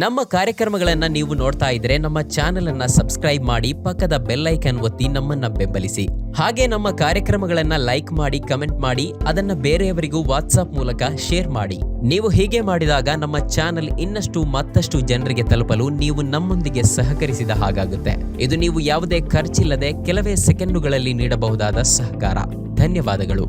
ನಮ್ಮ ಕಾರ್ಯಕ್ರಮಗಳನ್ನ ನೀವು ನೋಡ್ತಾ ಇದ್ರೆ ನಮ್ಮ ಚಾನೆಲ್ ಅನ್ನ ಸಬ್ಸ್ಕ್ರೈಬ್ ಮಾಡಿ, ಪಕ್ಕದ ಬೆಲ್ ಐಕಾನ್ ಒತ್ತಿ ನಮ್ಮನ್ನ ಬೆಂಬಲಿಸಿ. ಹಾಗೆ ನಮ್ಮ ಕಾರ್ಯಕ್ರಮಗಳನ್ನ ಲೈಕ್ ಮಾಡಿ, ಕಮೆಂಟ್ ಮಾಡಿ, ಅದನ್ನ ಬೇರೆಯವರಿಗೂ ವಾಟ್ಸ್ಆಪ್ ಮೂಲಕ ಶೇರ್ ಮಾಡಿ. ನೀವು ಹೀಗೆ ಮಾಡಿದಾಗ ನಮ್ಮ ಚಾನೆಲ್ ಮತ್ತಷ್ಟು ಜನರಿಗೆ ತಲುಪಲು ನೀವು ನಮ್ಮೊಂದಿಗೆ ಸಹಕರಿಸಿದ ಹಾಗಾಗುತ್ತೆ. ಇದು ನೀವು ಯಾವುದೇ ಖರ್ಚಿಲ್ಲದೆ ಕೆಲವೇ ಸೆಕೆಂಡುಗಳಲ್ಲಿ ನೀಡಬಹುದಾದ ಸಹಕಾರ. ಧನ್ಯವಾದಗಳು.